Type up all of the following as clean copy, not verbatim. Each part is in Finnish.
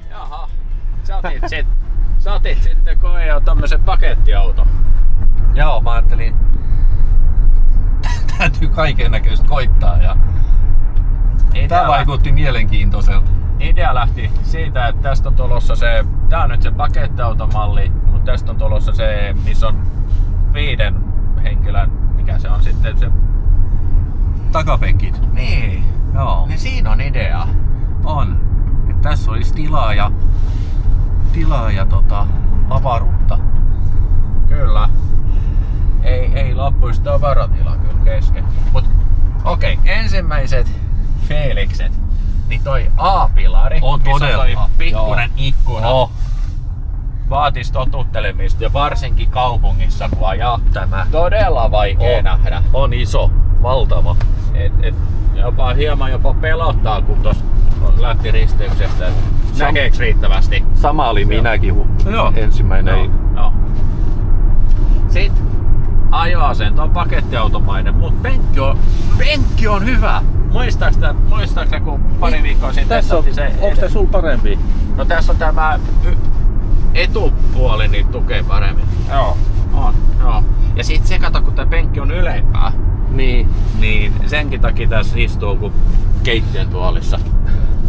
Jaha, sä otit sitten koe jo tämmösen pakettiauton. Joo, mä ajattelin, täytyy kaiken näköistä koittaa ja tää vaikutti mielenkiintoiselta. Idea lähti siitä, että tästä on tulossa tää on nyt se pakettiautomalli, mutta tästä on tulossa se, missä on 5 henkilön, mikä se on sitten se... Takapenkit. Niin, Joo. niin siinä on idea. On. Et tässä olisi tilaa ja avaruutta. Kyllä. Ei loppuisi tavaratila kyllä kesken. Mut okei, ensimmäiset fiilikset. Niin toi A-pilari, On missä todella. on toi pikkunen ikkuna. Oh. Vaatis totuttelemista ja varsinkin kaupungissa kun ajaa. Tämä Todella vaikea nähdä. on iso, valtava. Jopa hieman pelottaa kun tossa lähti risteyksestä. Näkeeks riittävästi? Sama oli minäkin ensimmäinen. Joo. Sitten ajoasento on pakettiautomainen, mutta penkki on hyvä. Muistaaksä kun pari viikkoa sitten testattiin se? Onko se sul parempi? No tässä on tämä etupuoli niin tukee paremmin. Joo. On, joo. Ja sit se kato, kun tää penkki on ylempää, niin senkin takia tässä istuu kuin keittiön tuolissa.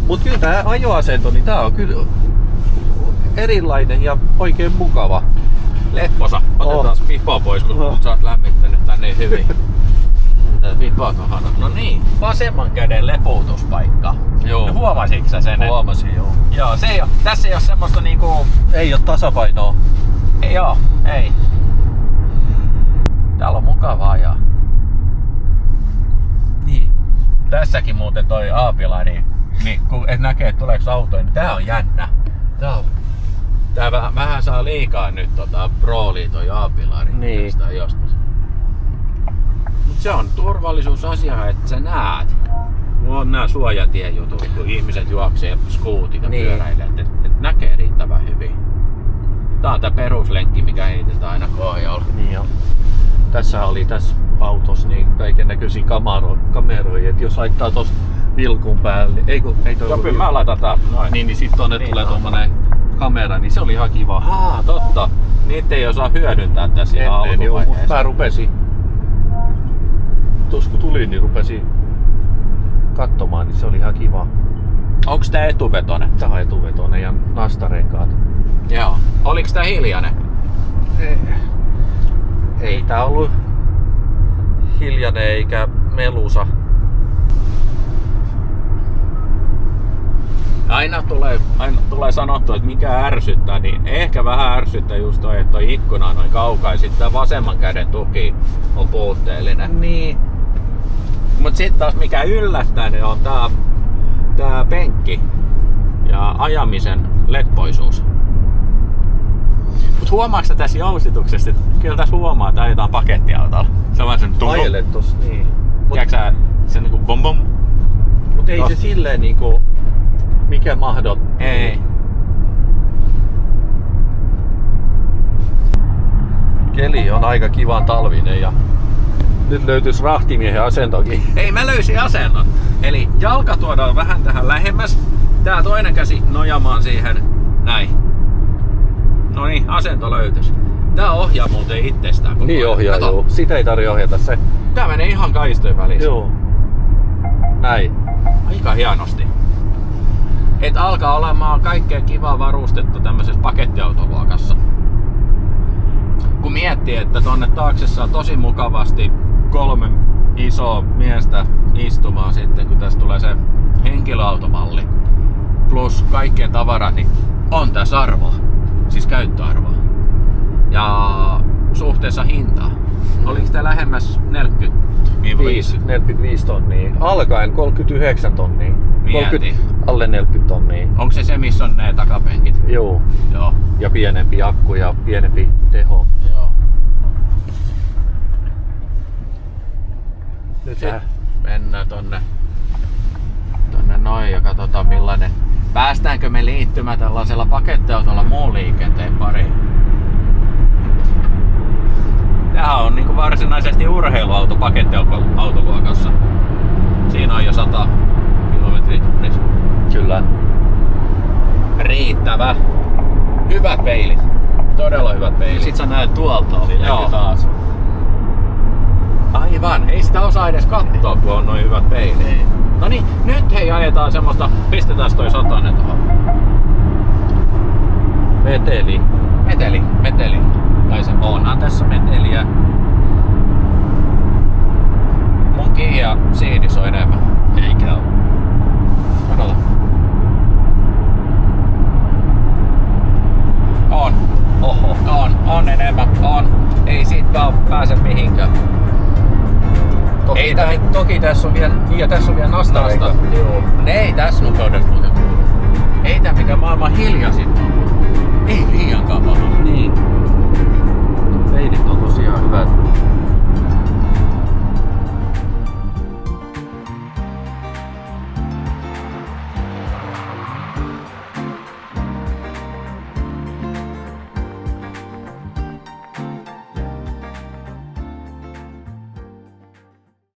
Mut kyllä tää ajoasento, niin tää on kyllä erilainen ja oikein mukava. Lepposa. Otetaan pipo pois, kun sä oot lämmittänyt tän niin hyvin. Tää pipoa kohana. No niin, vasemman käden lepuutuspaikka. Joo. No, huomasitko sä sen? Huomasin, joo. Joo, tässä ei oo semmoista niinku... Ei oo tasapainoa. Ei. Täällä on mukava ajaa. Niin. Tässäkin muuten toi A-pilari, niin kun et näkee, että tuleeko autoja, niin tää on jännä. Tää vähän saa liikaa nyt roolia toi A-pilari. Niin. Tästä joskus. Mut se on turvallisuusasia, että sä näet. Mulla on nää suojatiejutut, kun ihmiset juoksee skuutit ja pyöräilee, että näkee riittävän hyvin. Tää on tää peruslenkki, mikä heitetään aina pohjalla. Niin jo. Tässä oli tässä autossa niin kaiken näköisiä kameroja, että jos laittaa tosta vilkun päälle, ei toi Mä laitan tää noin. niin sit tonne Niin, tulee tommonen kamera, niin se oli ihan kiva. Totta. Niitä ei osaa hyödyntää tässä ihan alkuvaiheessa. Mä rupesin, tuossa kun tulin, niin rupesin katsomaan, niin se oli ihan kiva. Onks tää etuvetonen? Tää on etuvetonen ja nastarenkaat. Joo. Oliks tää hiljainen? Ei tää ollut hiljainen eikä melusa. Aina tulee sanottua, että mikä ärsyttää, niin ehkä vähän ärsyttää just toi, että toi ikkuna on noin kaukaa ja sitten vasemman käden tuki on puutteellinen. Niin. Mut sit taas mikä yllättää, niin on tää penkki ja ajamisen leppoisuus. Mut huomaatko sä tässä jousituksessa, että kyllä tässä huomaa, että ajetaan pakettiautolla. Se on vaan sen Ajelet tossa, niin. Tiedätkö sä, se niinku bom bom. Mut ei se silleen niinku mikä mahdot. Ei. Keli on aika kivan talvinen ja nyt löytyisi rahtimiehen asentokin. Ei, mä löysin asennon. Eli jalka tuodaan vähän tähän lähemmäs. Tää toinen käsi nojamaan siihen. Näin. No niin, asento löytys. Tää ohjaa muuten itsestään. Niin ohjaa, joo. Sitä ei tarvitse ohjata se. Tää menee ihan kaistojen välissä. Joo. Näin. Aika hienosti. Et alkaa olemaan kaikkea kivaa varustetta tämmöisessä pakettiautoluokassa. Kun miettii, että tonne taakse saa tosi mukavasti 3 isoa miestä istumaan sitten, kun tässä tulee se henkilöautomalli. Plus kaikkien tavarat, niin on tässä arvoa. Siis käyttöarvoa. Ja suhteessa hintaa. Oliko tää lähemmäs 45 tonnia. Alkaen 39 tonnia. Mieti. Alle 40 tonnia. Onko se missä on ne takapenkit? Joo. Joo. Ja pienempi akku ja pienempi teho. Joo. Nyt Mennään tonne noin ja katsotaan millainen. Päästäänkö me liittymään tällaisella pakettiautolla muun liikenteen pariin? Tämähän on niinku varsinaisesti urheiluauto pakettiautoluokassa. Siinä on jo 100 kilometriä tunnissa. Kyllä. Riittävä. Hyvät peilit. Todella hyvät peilit. Sit sä näet tuolta oli Joo. näky taas. Aivan, ei sitä osaa edes katsoa, kun on noin hyvät peilit. Niin. No niin, nyt hei ajetaan semmoista, pistetään toi 100 tuohon. Meteli. Meteli. Tai se onhan tässä meteliä. Mun Kia Ceedis on enemmän. Eikä oo. Todella. On enemmän. Ei siitä pääse mihinkään. Toki tässä on vielä, ja tässä on vielä nastareita. Nasta. Joo. Ne ei tässä nopeudessa muuten kuulu. Ei tää mikä maailman hiljaisin on. Ei liiankaan paha. Niin. Peidit on tosiaan hyvät.